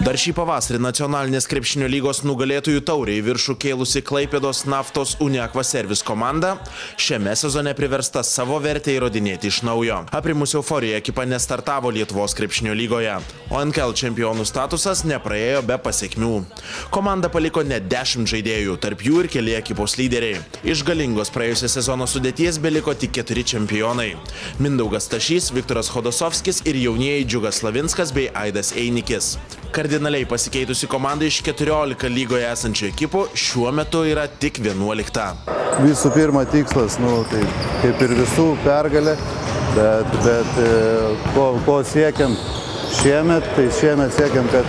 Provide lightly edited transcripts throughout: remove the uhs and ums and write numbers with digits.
Dar šį pavasarį nacionalinės krepšinio lygos nugalėtojų taurę į viršų kėlusi Klaipėdos Naftos Uniaqua Service komanda šiame sezone priversta savo vertę įrodinėti iš naujo. Aprimus euforiją ekipa nestartavo Lietuvos krepšinio lygoje, o NKL čempionų statusas nepraėjo be pasekmių. Komanda paliko net 10 žaidėjų, tarp jų ir keli ekipos lyderiai. Iš galingos praėjusio sezono sudėties beliko tik 4 čempionai – Mindaugas Stašys, Viktoras Chodosovskis ir jaunieji Džiugas Slavinskas bei Aidas Einikis. Kardinaliai pasikeitusi komanda iš 14 lygoje esančių ekipų šiuo metu yra tik 11. Visų pirma tikslas, tai kaip ir visų pergalė, bet ko siekiam šiemet, tai šiemet siekiam, kad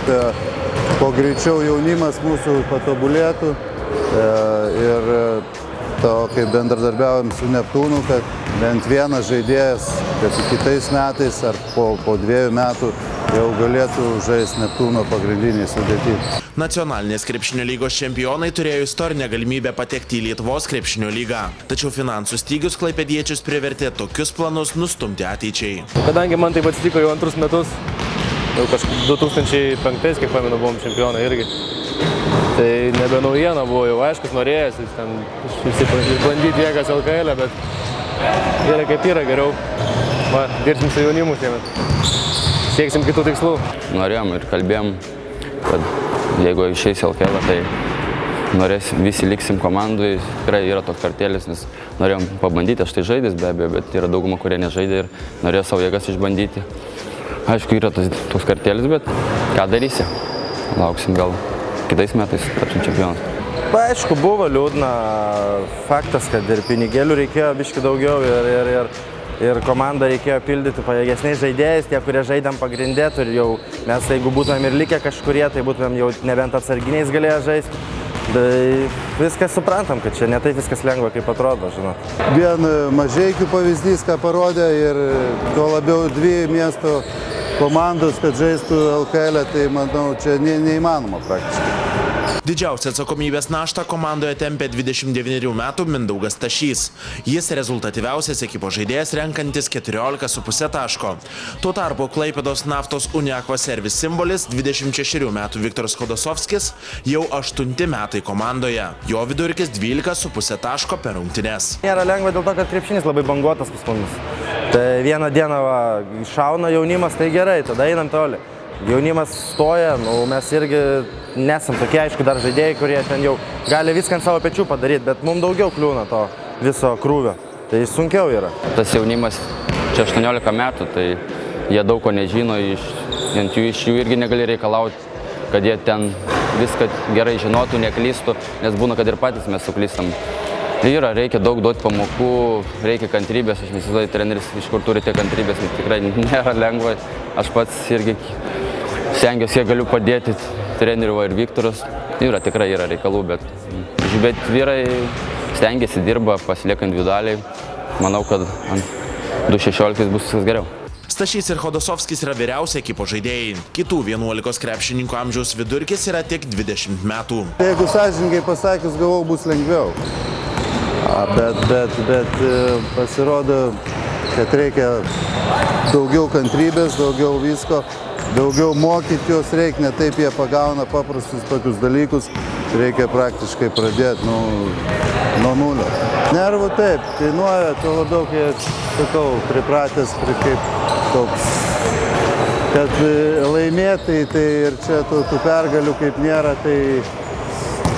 kuo greičiau jaunimas mūsų patobulėtų ir kaip bendradarbiaujam su Neptūnu, kad bent vienas žaidėjas, kad kitais metais ar po 2 metų jau galėtų žaisti Neptūno pagrindinį sudėtį. Nacionalinės krepšinio lygos čempionai turėjo istorinę galimybę patekti į Lietuvos krepšinio lygą. Tačiau finansų stygius klaipėdiečius privertė tokius planus nustumti ateičiai. Kadangi man taip atsitiko jau antrus metus, jau kažkaip 2005, kiek pamenu, buvom čempionai irgi. Tai nebe naujiena buvo, jau aiškus norėjusi ten bandyti jėgas LKL, bet yra kaip yra geriau. Dirbsim su jaunimu šiemet. Sieksim kitų tikslų. Norėjom ir kalbėjom, kad jeigu išeis LKL, tai visi liksim komandui. Tikrai yra toks kartėlis, nes norėjom pabandyti, aš tai žaidęs be abejo, bet yra dauguma, kurie nežaidė ir norėjo savo jėgas išbandyti. Aišku, yra toks kartėlis, bet ką darysi? Lauksim gal kitais metais tapsim čempionas. Aišku, buvo liūdna faktas, kad ir pinigėlių reikėjo biški daugiau ir komandą reikėjo pildyti pajėgesniais žaidėjais, tie, kurie žaidėm pagrindėtų ir jau mes, jeigu būtumėm ir likę kažkurie, tai būtumėm jau nebent atsarginiais galėję žaisti. Tai viskas suprantam, kad čia ne taip viskas lengva, kaip atrodo, žinot. Vien Mažeikių pavyzdys, ką parodė, ir tuo labiau 2 miesto komandos, kad žaistų LKL, tai manau, čia neįmanoma praktiškai. Didžiausia atsakomybės naštą komandoje tempė 29 metų Mindaugas Stašys. Jis rezultatyviausias ekipos žaidėjas, renkantis 14,5 taško. Tuo tarpu Klaipėdos Naftos Uniaqua Service simbolis 26 metų Viktoras Chodosovskis jau 8 metai komandoje. Jo vidurkis 12,5 taško per rungtynes. Nėra lengva dėl to, kad krepšinis labai banguotas pas mumis. Tai vieną dieną šauna jaunimas, tai gerai, tada einam toli. Jaunimas stoja, mes irgi nesam tokie, aišku, dar žaidėjai, kurie ten jau gali viską ant savo pečių padaryti, bet mums daugiau kliūna to viso krūvio. Tai sunkiau yra. Tas jaunimas čia 18 metų, tai jie daug ko nežino, iš jų irgi negali reikalauti, kad jie ten viską gerai žinotų, neklystų, nes būna, kad ir patys mes suklystam. Reikia daug duoti pamokų, reikia kantrybės, aš neįsivaizduoju, treneris iš kur turi tiek kantrybės, tikrai nėra lengva. Aš pats irgi stengiuosi, kiek galiu padėti treneriu ir Viktoras. Tikrai yra reikalų, bet vyrai stengiasi, dirba, pasilieka individualiai. Manau, kad ant 2.16 bus viskas geriau. Stašys ir Chodosovskis yra vyriausi ekipos žaidėjai. Kitų 11 krepšininkų amžiaus vidurkis yra tik 20 metų. Jeigu sąžiningai pasakius, galvau, bus lengviau. Bet pasirodo, kad reikia daugiau kantrybės, daugiau visko, daugiau mokyti juos reikia, ne taip jie pagauna paprastus tokius dalykus, reikia praktiškai pradėti nuo nulio. Nervų taip, kainuoja, tuo labiau, kai aš sakau, pripratęs kaip toks, kad laimėtai, tai ir čia tų pergalių kaip nėra, tai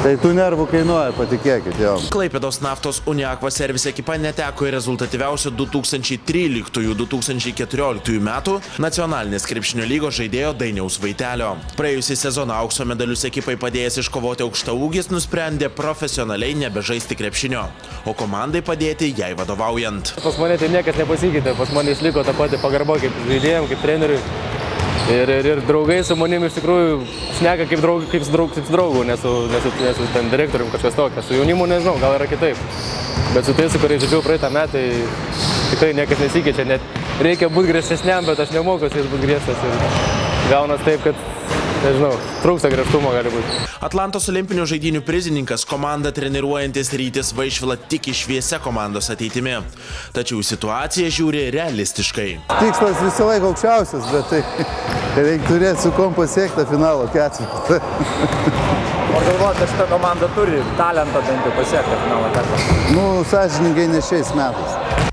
tų nervų kainuoja, patikėkit jo. Klaipėdos Naftos Uniaqua Service ekipa neteko ir rezultatyviausio 2013-2014 metų nacionalinės krepšinio lygos žaidėjo Dainiaus Vaitelio. Praėjusį sezoną aukso medalius ekipai padėjęs iškovoti aukštaūgis nusprendė profesionaliai nebežaisti krepšinio, o komandai padėti jai vadovaujant. Pas mane tai niekas nepasikeitė, pas mane išliko ta pati pagarba kaip žaidėjam, kaip treneriui. Ir draugai su manim iš tikrųjų šneka kaip draugų, nesu ten direktorium kažkas tokio. Su jaunimu nežinau, gal yra kitaip. Bet su tais, su kuriais žaidžiau praeitą metą, tikrai niekas nesikeičia. Net reikia būti griežtesniam, bet aš nemoku su jais būti griežtas. Ir gaunas taip, kad nežinau, trūksta griežtumo gali būti. Atlantos olimpinių žaidynių prizininkas, komandą treniruojantis Rytis Vaišvila tiki šviesia komandos ateitimi. Tačiau situaciją žiūri realistiškai. Tikslas visą laiką aukščiausias, bet tai reikia turėti su kom pasiekti tą finalo ketvirtį. O galvojate, kad šita komanda turi talentą bent jau pasiekti finalo ketvirtį? Nu, sąžiningai ne šiais metais.